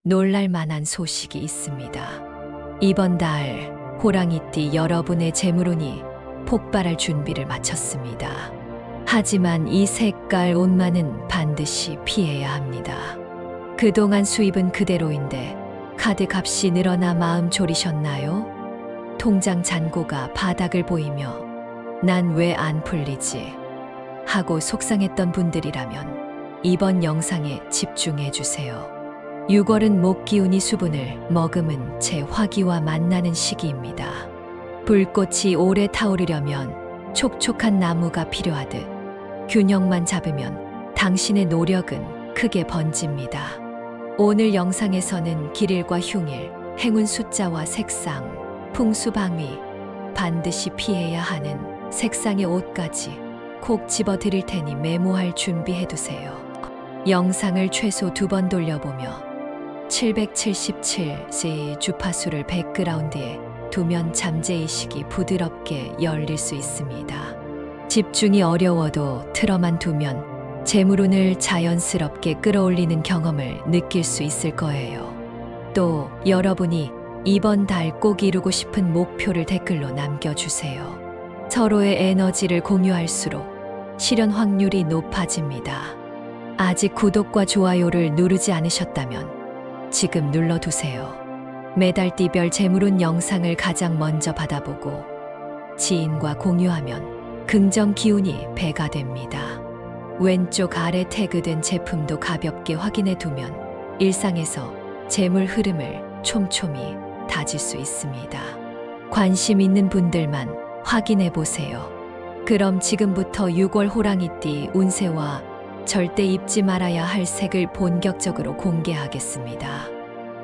놀랄 만한 소식이 있습니다. 이번 달 호랑이띠 여러분의 재물운이 폭발할 준비를 마쳤습니다. 하지만 이 색깔 옷만은 반드시 피해야 합니다. 그동안 수입은 그대로인데 카드 값이 늘어나 마음 졸이셨나요? 통장 잔고가 바닥을 보이며 난 왜 안 풀리지? 하고 속상했던 분들이라면 이번 영상에 집중해 주세요. 6월은 목기운이 수분을 머금은 제 화기와 만나는 시기입니다. 불꽃이 오래 타오르려면 촉촉한 나무가 필요하듯 균형만 잡으면 당신의 노력은 크게 번집니다. 오늘 영상에서는 길일과 흉일, 행운 숫자와 색상, 풍수방위, 반드시 피해야 하는 색상의 옷까지 콕 집어 드릴 테니 메모할 준비해 두세요. 영상을 최소 2번 돌려보며 777세 주파수를 백그라운드에 두면 잠재의식이 부드럽게 열릴 수 있습니다. 집중이 어려워도 틀어만 두면 재물운을 자연스럽게 끌어올리는 경험을 느낄 수 있을 거예요. 또 여러분이 이번 달 꼭 이루고 싶은 목표를 댓글로 남겨주세요. 서로의 에너지를 공유할수록 실현 확률이 높아집니다. 아직 구독과 좋아요를 누르지 않으셨다면 지금 눌러두세요. 매달 띠별 재물운 영상을 가장 먼저 받아보고 지인과 공유하면 긍정 기운이 배가 됩니다. 왼쪽 아래 태그된 제품도 가볍게 확인해 두면 일상에서 재물 흐름을 촘촘히 다질 수 있습니다. 관심 있는 분들만 확인해 보세요. 그럼 지금부터 6월 호랑이띠 운세와 절대 입지 말아야 할 색을 본격적으로 공개하겠습니다.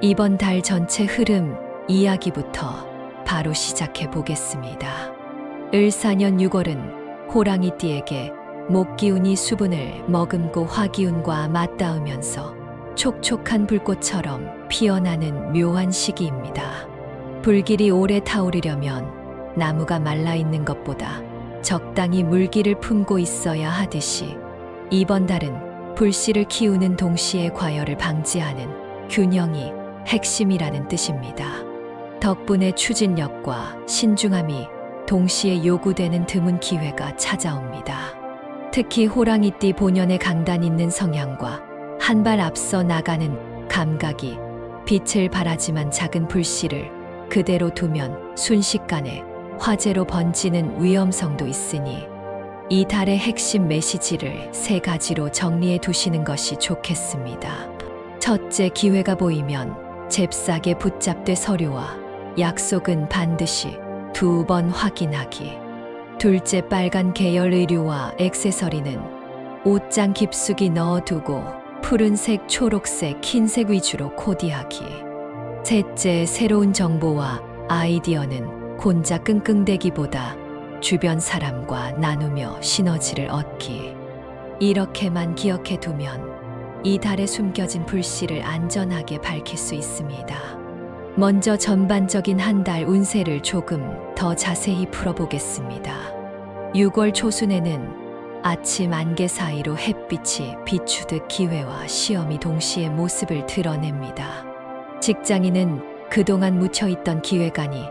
이번 달 전체 흐름 이야기부터 바로 시작해 보겠습니다. 을사년 6월은 호랑이띠에게 목기운이 수분을 머금고 화기운과 맞닿으면서 촉촉한 불꽃처럼 피어나는 묘한 시기입니다. 불길이 오래 타오르려면 나무가 말라있는 것보다 적당히 물기를 품고 있어야 하듯이 이번 달은 불씨를 키우는 동시에 과열을 방지하는 균형이 핵심이라는 뜻입니다. 덕분에 추진력과 신중함이 동시에 요구되는 드문 기회가 찾아옵니다. 특히 호랑이띠 본연의 강단 있는 성향과 한 발 앞서 나가는 감각이 빛을 발하지만 작은 불씨를 그대로 두면 순식간에 화재로 번지는 위험성도 있으니 이 달의 핵심 메시지를 3가지로 정리해 두시는 것이 좋겠습니다. 첫째, 기회가 보이면 잽싸게 붙잡되 서류와 약속은 반드시 2번 확인하기. 둘째, 빨간 계열 의류와 액세서리는 옷장 깊숙이 넣어두고 푸른색, 초록색, 흰색 위주로 코디하기. 셋째, 새로운 정보와 아이디어는 혼자 끙끙대기보다 주변 사람과 나누며 시너지를 얻기. 이렇게만 기억해 두면 이 달에 숨겨진 불씨를 안전하게 밝힐 수 있습니다. 먼저 전반적인 한 달 운세를 조금 더 자세히 풀어보겠습니다. 6월 초순에는 아침 안개 사이로 햇빛이 비추듯 기회와 시험이 동시에 모습을 드러냅니다. 직장인은 그동안 묻혀있던 기획안이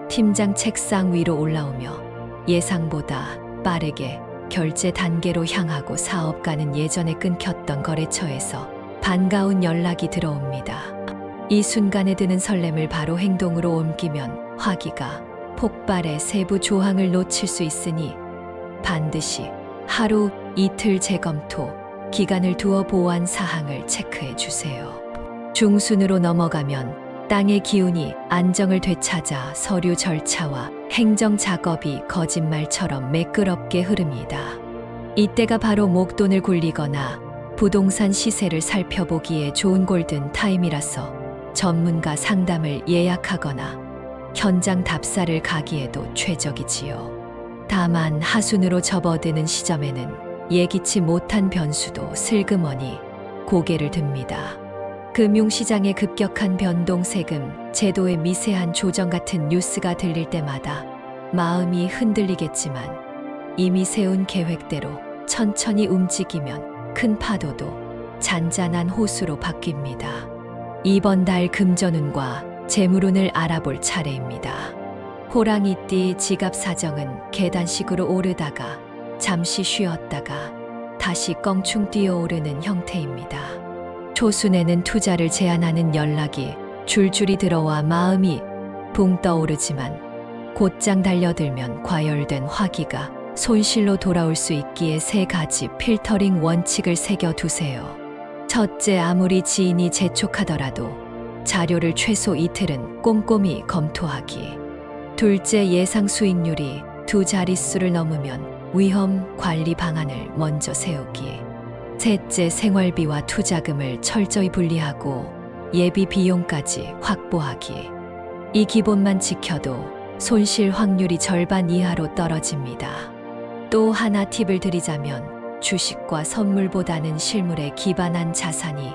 팀장 책상 위로 올라오며 예상보다 빠르게 결제 단계로 향하고 사업가는 예전에 끊겼던 거래처에서 반가운 연락이 들어옵니다. 이 순간에 드는 설렘을 바로 행동으로 옮기면 화기가 폭발해 세부 조항을 놓칠 수 있으니 반드시 하루 이틀 재검토 기간을 두어 보완 사항을 체크해 주세요. 중순으로 넘어가면 땅의 기운이 안정을 되찾아 서류 절차와 행정 작업이 거짓말처럼 매끄럽게 흐릅니다. 이때가 바로 목돈을 굴리거나 부동산 시세를 살펴보기에 좋은 골든 타임이라서 전문가 상담을 예약하거나 현장 답사를 가기에도 최적이지요. 다만 하순으로 접어드는 시점에는 예기치 못한 변수도 슬그머니 고개를 듭니다. 금융시장의 급격한 변동, 세금, 제도의 미세한 조정 같은 뉴스가 들릴 때마다 마음이 흔들리겠지만 이미 세운 계획대로 천천히 움직이면 큰 파도도 잔잔한 호수로 바뀝니다. 이번 달 금전운과 재물운을 알아볼 차례입니다. 호랑이띠 지갑 사정은 계단식으로 오르다가 잠시 쉬었다가 다시 껑충 뛰어오르는 형태입니다. 초순에는 투자를 제안하는 연락이 줄줄이 들어와 마음이 붕 떠오르지만 곧장 달려들면 과열된 화기가 손실로 돌아올 수 있기에 3가지 필터링 원칙을 새겨두세요. 첫째, 아무리 지인이 재촉하더라도 자료를 최소 이틀은 꼼꼼히 검토하기. 둘째, 예상 수익률이 2자릿수를 넘으면 위험 관리 방안을 먼저 세우기. 셋째, 생활비와 투자금을 철저히 분리하고 예비 비용까지 확보하기. 이 기본만 지켜도 손실 확률이 절반 이하로 떨어집니다. 또 하나 팁을 드리자면 주식과 선물보다는 실물에 기반한 자산이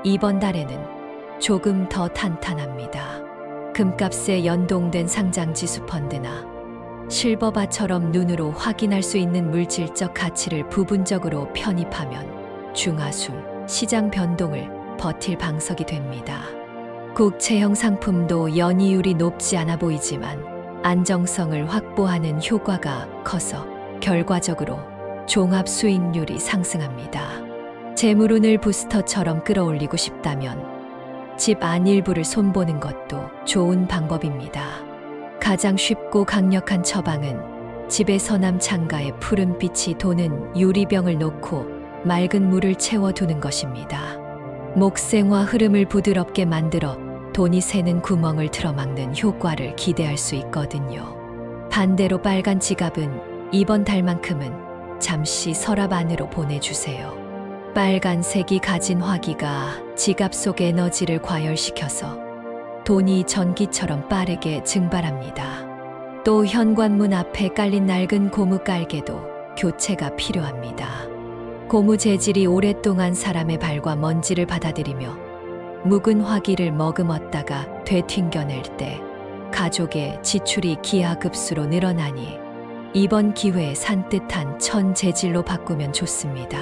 이번 달에는 조금 더 탄탄합니다. 금값에 연동된 상장지수 펀드나 실버바처럼 눈으로 확인할 수 있는 물질적 가치를 부분적으로 편입하면 중하순 시장 변동을 버틸 방석이 됩니다. 국채형 상품도 연이율이 높지 않아 보이지만 안정성을 확보하는 효과가 커서 결과적으로 종합 수익률이 상승합니다. 재물운을 부스터처럼 끌어올리고 싶다면 집 안 일부를 손보는 것도 좋은 방법입니다. 가장 쉽고 강력한 처방은 집의 서남 창가에 푸른빛이 도는 유리병을 놓고 맑은 물을 채워두는 것입니다. 목생화 흐름을 부드럽게 만들어 돈이 새는 구멍을 틀어막는 효과를 기대할 수 있거든요. 반대로 빨간 지갑은 이번 달만큼은 잠시 서랍 안으로 보내주세요. 빨간색이 가진 화기가 지갑 속 에너지를 과열시켜서 돈이 전기처럼 빠르게 증발합니다. 또 현관문 앞에 깔린 낡은 고무 깔개도 교체가 필요합니다. 고무 재질이 오랫동안 사람의 발과 먼지를 받아들이며 묵은 화기를 머금었다가 되튕겨낼 때 가족의 지출이 기하급수로 늘어나니 이번 기회에 산뜻한 천 재질로 바꾸면 좋습니다.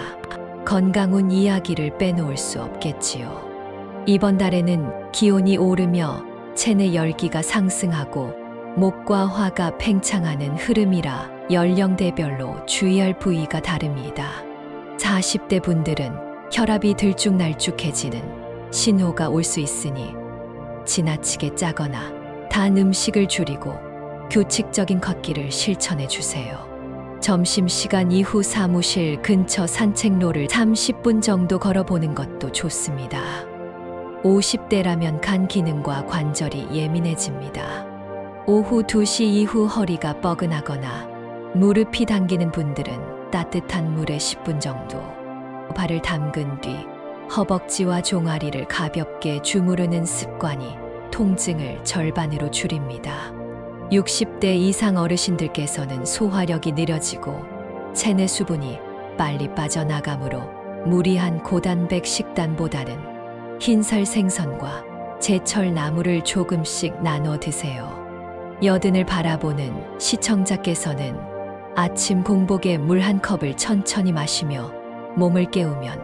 건강운 이야기를 빼놓을 수 없겠지요. 이번 달에는 기온이 오르며 체내 열기가 상승하고 목과 화가 팽창하는 흐름이라 연령대별로 주의할 부위가 다릅니다. 40대 분들은 혈압이 들쭉날쭉해지는 신호가 올 수 있으니 지나치게 짜거나 단 음식을 줄이고 규칙적인 걷기를 실천해 주세요. 점심시간 이후 사무실 근처 산책로를 30분 정도 걸어보는 것도 좋습니다. 50대라면 간 기능과 관절이 예민해집니다. 오후 2시 이후 허리가 뻐근하거나 무릎이 당기는 분들은 따뜻한 물에 10분 정도 발을 담근 뒤 허벅지와 종아리를 가볍게 주무르는 습관이 통증을 절반으로 줄입니다. 60대 이상 어르신들께서는 소화력이 느려지고 체내 수분이 빨리 빠져나가므로 무리한 고단백 식단보다는 흰살 생선과 제철 나물을 조금씩 나눠 드세요. 여든을 바라보는 시청자께서는 아침 공복에 물 한 컵을 천천히 마시며 몸을 깨우면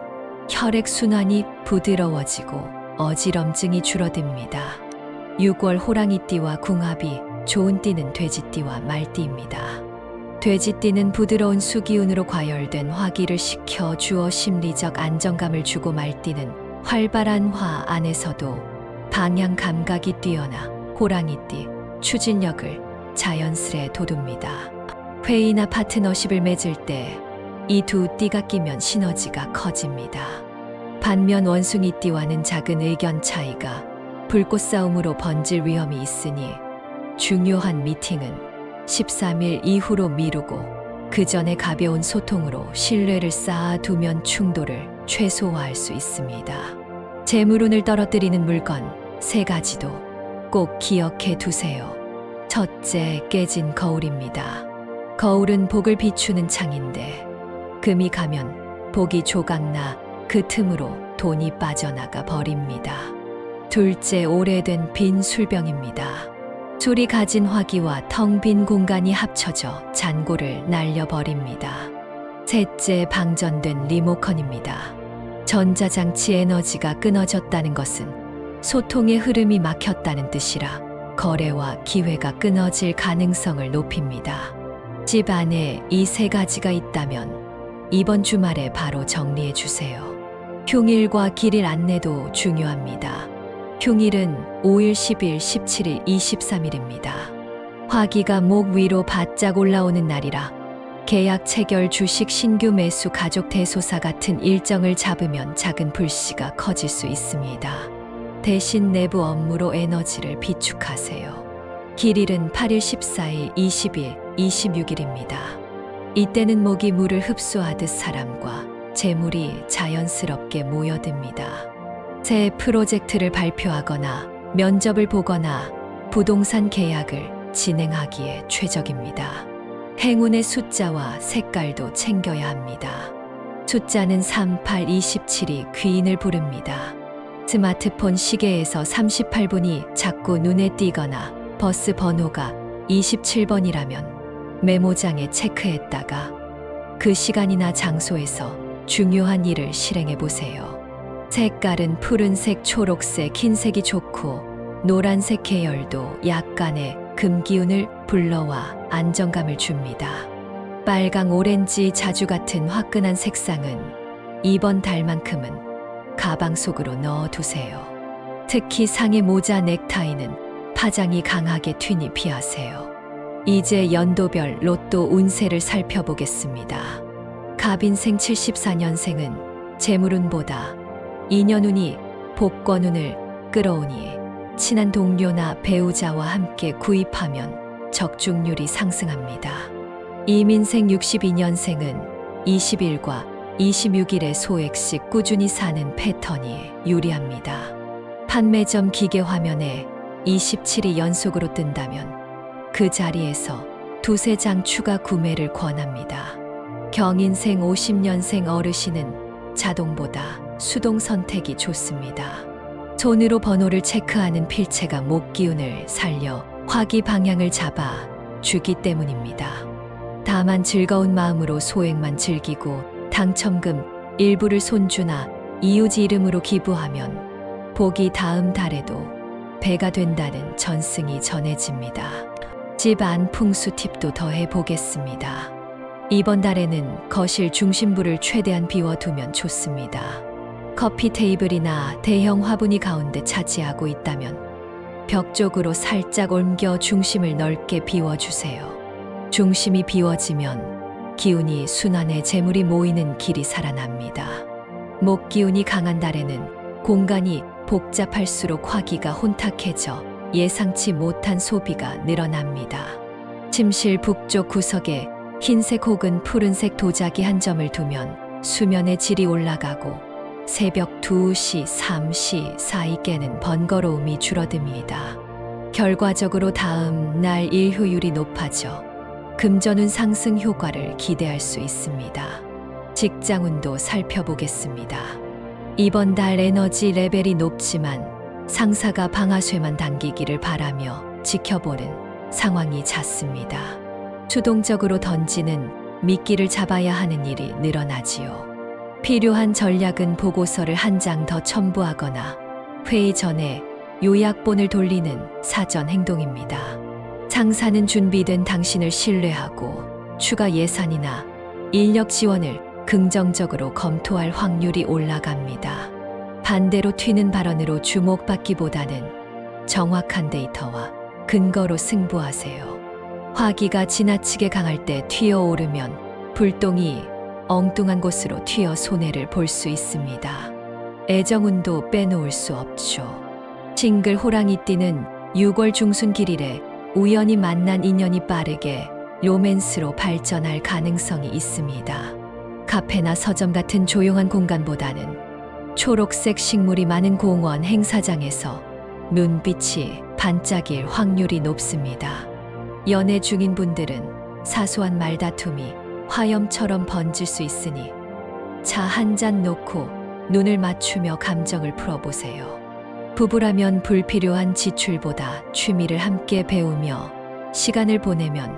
혈액순환이 부드러워지고 어지럼증이 줄어듭니다. 6월 호랑이띠와 궁합이 좋은 띠는 돼지띠와 말띠입니다. 돼지띠는 부드러운 수기운으로 과열된 화기를 식혀 주어 심리적 안정감을 주고 말띠는 활발한 화 안에서도 방향 감각이 뛰어나 호랑이띠 추진력을 자연스레 돋웁니다. 회의나 파트너십을 맺을 때 이 두 띠가 끼면 시너지가 커집니다. 반면 원숭이띠와는 작은 의견 차이가 불꽃 싸움으로 번질 위험이 있으니 중요한 미팅은 13일 이후로 미루고 그 전에 가벼운 소통으로 신뢰를 쌓아두면 충돌을 최소화할 수 있습니다. 재물운을 떨어뜨리는 물건 3가지도 꼭 기억해 두세요. 첫째, 깨진 거울입니다. 거울은 복을 비추는 창인데 금이 가면 복이 조각나 그 틈으로 돈이 빠져나가 버립니다. 둘째, 오래된 빈 술병입니다. 술이 가진 화기와 텅 빈 공간이 합쳐져 잔고를 날려버립니다. 셋째, 방전된 리모컨입니다. 전자장치 에너지가 끊어졌다는 것은 소통의 흐름이 막혔다는 뜻이라 거래와 기회가 끊어질 가능성을 높입니다. 집 안에 이 세 가지가 있다면 이번 주말에 바로 정리해 주세요. 흉일과 길일 안내도 중요합니다. 흉일은 5일, 10일, 17일, 23일입니다. 화기가 목 위로 바짝 올라오는 날이라 계약 체결, 주식 신규 매수, 가족 대소사 같은 일정을 잡으면 작은 불씨가 커질 수 있습니다. 대신 내부 업무로 에너지를 비축하세요. 길일은 8일, 14일, 20일, 26일입니다. 이때는 목이 물을 흡수하듯 사람과 재물이 자연스럽게 모여듭니다. 새 프로젝트를 발표하거나 면접을 보거나 부동산 계약을 진행하기에 최적입니다. 행운의 숫자와 색깔도 챙겨야 합니다. 숫자는 3, 8, 27이 귀인을 부릅니다. 스마트폰 시계에서 38분이 자꾸 눈에 띄거나 버스 번호가 27번이라면 메모장에 체크했다가 그 시간이나 장소에서 중요한 일을 실행해 보세요. 색깔은 푸른색, 초록색, 흰색이 좋고 노란색 계열도 약간의 금기운을 불러와 안정감을 줍니다. 빨강, 오렌지, 자주 같은 화끈한 색상은 이번 달만큼은 가방 속으로 넣어두세요. 특히 상의, 모자, 넥타이는 파장이 강하게 튀니 피하세요. 이제 연도별 로또 운세를 살펴보겠습니다. 갑인생 74년생은 재물운보다 인연운이 복권운을 끌어오니 친한 동료나 배우자와 함께 구입하면 적중률이 상승합니다. 이민생 62년생은 20일과 26일에 소액씩 꾸준히 사는 패턴이 유리합니다. 판매점 기계 화면에 27이 연속으로 뜬다면 그 자리에서 두세 장 추가 구매를 권합니다. 경인생 50년생 어르신은 자동보다 수동 선택이 좋습니다. 손으로 번호를 체크하는 필체가 목 기운을 살려 화기 방향을 잡아 주기 때문입니다. 다만 즐거운 마음으로 소액만 즐기고 당첨금 일부를 손주나 이웃 이름으로 기부하면 복이 다음 달에도 배가 된다는 전승이 전해집니다. 집 안 풍수 팁도 더해 보겠습니다. 이번 달에는 거실 중심부를 최대한 비워두면 좋습니다. 커피 테이블이나 대형 화분이 가운데 차지하고 있다면 벽 쪽으로 살짝 옮겨 중심을 넓게 비워주세요. 중심이 비워지면 기운이 순환해 재물이 모이는 길이 살아납니다. 목 기운이 강한 달에는 공간이 복잡할수록 화기가 혼탁해져 예상치 못한 소비가 늘어납니다. 침실 북쪽 구석에 흰색 혹은 푸른색 도자기 한 점을 두면 수면의 질이 올라가고 새벽 2시, 3시 사이 깨는 번거로움이 줄어듭니다. 결과적으로 다음 날 일 효율이 높아져 금전운 상승 효과를 기대할 수 있습니다. 직장운도 살펴보겠습니다. 이번 달 에너지 레벨이 높지만 상사가 방아쇠만 당기기를 바라며 지켜보는 상황이 잦습니다. 수동적으로 던지는 미끼를 잡아야 하는 일이 늘어나지요. 필요한 전략은 보고서를 한 장 더 첨부하거나 회의 전에 요약본을 돌리는 사전 행동입니다. 상사는 준비된 당신을 신뢰하고 추가 예산이나 인력 지원을 긍정적으로 검토할 확률이 올라갑니다. 반대로 튀는 발언으로 주목받기보다는 정확한 데이터와 근거로 승부하세요. 화기가 지나치게 강할 때 튀어오르면 불똥이 엉뚱한 곳으로 튀어 손해를 볼 수 있습니다. 애정운도 빼놓을 수 없죠. 싱글 호랑이띠는 6월 중순 길일에 우연히 만난 인연이 빠르게 로맨스로 발전할 가능성이 있습니다. 카페나 서점 같은 조용한 공간보다는 초록색 식물이 많은 공원, 행사장에서 눈빛이 반짝일 확률이 높습니다. 연애 중인 분들은 사소한 말다툼이 화염처럼 번질 수 있으니 차 한 잔 놓고 눈을 맞추며 감정을 풀어보세요. 부부라면 불필요한 지출보다 취미를 함께 배우며 시간을 보내면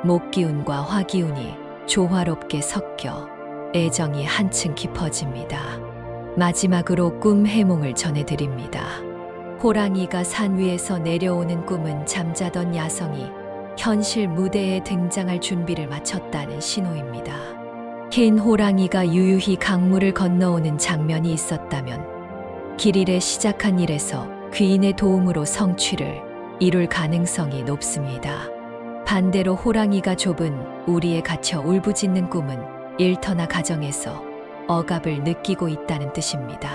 목기운과 화기운이 조화롭게 섞여 애정이 한층 깊어집니다. 마지막으로 꿈 해몽을 전해드립니다. 호랑이가 산 위에서 내려오는 꿈은 잠자던 야성이 현실 무대에 등장할 준비를 마쳤다는 신호입니다. 흰 호랑이가 유유히 강물을 건너오는 장면이 있었다면 길 일에 시작한 일에서 귀인의 도움으로 성취를 이룰 가능성이 높습니다. 반대로 호랑이가 좁은 우리에 갇혀 울부짖는 꿈은 일터나 가정에서 억압을 느끼고 있다는 뜻입니다.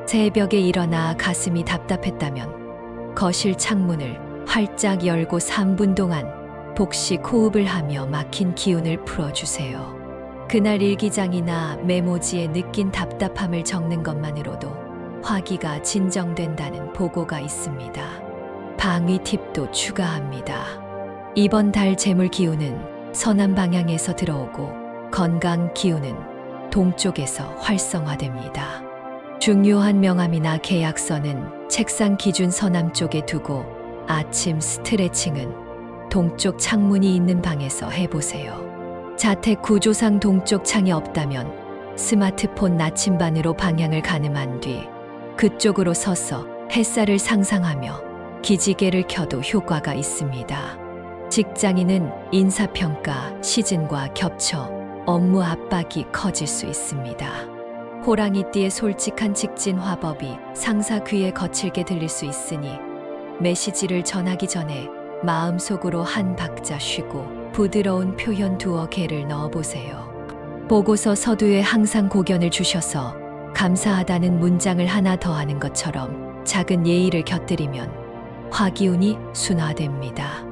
새벽에 일어나 가슴이 답답했다면 거실 창문을 활짝 열고 3분 동안 복식 호흡을 하며 막힌 기운을 풀어주세요. 그날 일기장이나 메모지에 느낀 답답함을 적는 것만으로도 화기가 진정된다는 보고가 있습니다. 방위 팁도 추가합니다. 이번 달 재물 기운은 서남 방향에서 들어오고 건강 기운은 동쪽에서 활성화됩니다. 중요한 명함이나 계약서는 책상 기준 서남쪽에 두고 아침 스트레칭은 동쪽 창문이 있는 방에서 해보세요. 자택 구조상 동쪽 창이 없다면 스마트폰 나침반으로 방향을 가늠한 뒤 그쪽으로 서서 햇살을 상상하며 기지개를 켜도 효과가 있습니다. 직장인은 인사평가 시즌과 겹쳐 업무 압박이 커질 수 있습니다. 호랑이띠의 솔직한 직진 화법이 상사 귀에 거칠게 들릴 수 있으니 메시지를 전하기 전에 마음속으로 한 박자 쉬고 부드러운 표현 두어 개를 넣어보세요. 보고서 서두에 항상 고견을 주셔서 감사하다는 문장을 하나 더 하는 것처럼 작은 예의를 곁들이면 화기운이 순화됩니다.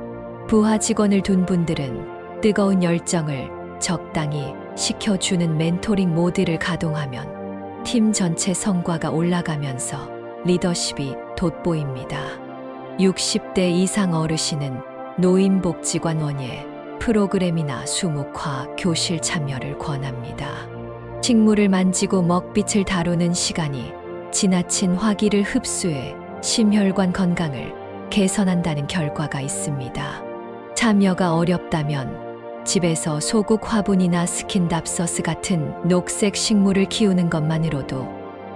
부하 직원을 둔 분들은 뜨거운 열정을 적당히 식혀주는 멘토링 모드를 가동하면 팀 전체 성과가 올라가면서 리더십이 돋보입니다. 60대 이상 어르신은 노인복지관 원예 프로그램이나 수묵화 교실 참여를 권합니다. 식물을 만지고 먹빛을 다루는 시간이 지나친 화기를 흡수해 심혈관 건강을 개선한다는 결과가 있습니다. 참여가 어렵다면 집에서 소국 화분이나 스킨답서스 같은 녹색 식물을 키우는 것만으로도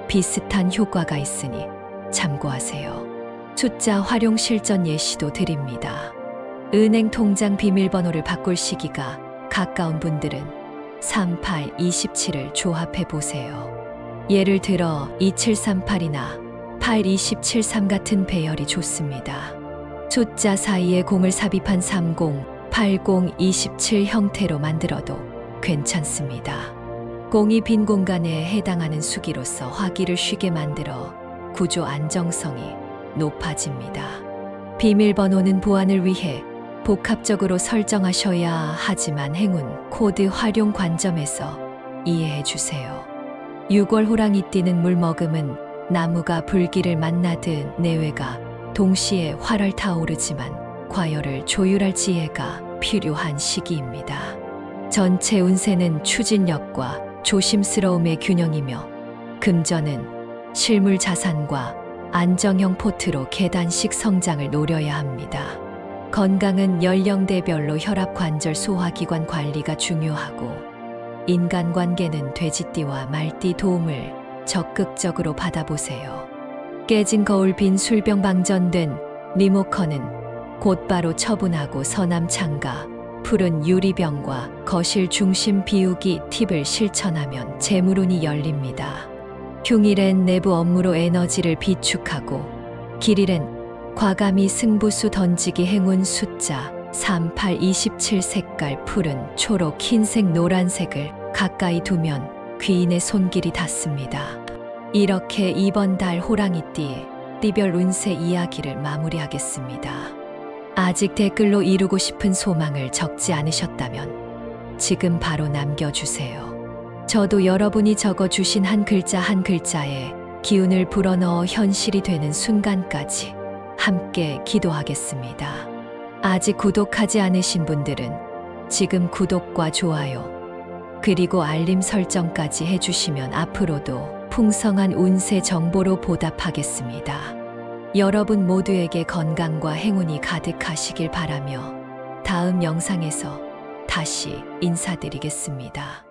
비슷한 효과가 있으니 참고하세요. 숫자 활용 실전 예시도 드립니다. 은행 통장 비밀번호를 바꿀 시기가 가까운 분들은 38, 27을 조합해 보세요. 예를 들어 2738이나 8273 같은 배열이 좋습니다. 숫자 사이에 공을 삽입한 30, 80, 27 형태로 만들어도 괜찮습니다. 공이 빈 공간에 해당하는 수기로서 화기를 쉬게 만들어 구조 안정성이 높아집니다. 비밀번호는 보안을 위해 복합적으로 설정하셔야 하지만 행운 코드 활용 관점에서 이해해 주세요. 6월 호랑이띠는 물머금은 나무가 불길을 만나듯 내외가 동시에 활활 타오르지만 과열을 조율할 지혜가 필요한 시기입니다. 전체 운세는 추진력과 조심스러움의 균형이며 금전은 실물 자산과 안정형 포트로 계단식 성장을 노려야 합니다. 건강은 연령대별로 혈압관절 소화기관 관리가 중요하고 인간관계는 돼지띠와 말띠 도움을 적극적으로 받아보세요. 깨진 거울 빈 술병 방전된 리모컨은 곧바로 처분하고 서남 창가, 푸른 유리병과 거실 중심 비우기 팁을 실천하면 재물운이 열립니다. 흉일엔 내부 업무로 에너지를 비축하고 길일엔 과감히 승부수 던지기 행운 숫자 38, 27 색깔 푸른, 초록, 흰색, 노란색을 가까이 두면 귀인의 손길이 닿습니다. 이렇게 이번 달 호랑이띠 띠별 운세 이야기를 마무리하겠습니다. 아직 댓글로 이루고 싶은 소망을 적지 않으셨다면 지금 바로 남겨주세요. 저도 여러분이 적어주신 한 글자 한 글자에 기운을 불어넣어 현실이 되는 순간까지 함께 기도하겠습니다. 아직 구독하지 않으신 분들은 지금 구독과 좋아요 그리고 알림 설정까지 해주시면 앞으로도 풍성한 운세 정보로 보답하겠습니다. 여러분 모두에게 건강과 행운이 가득하시길 바라며 다음 영상에서 다시 인사드리겠습니다.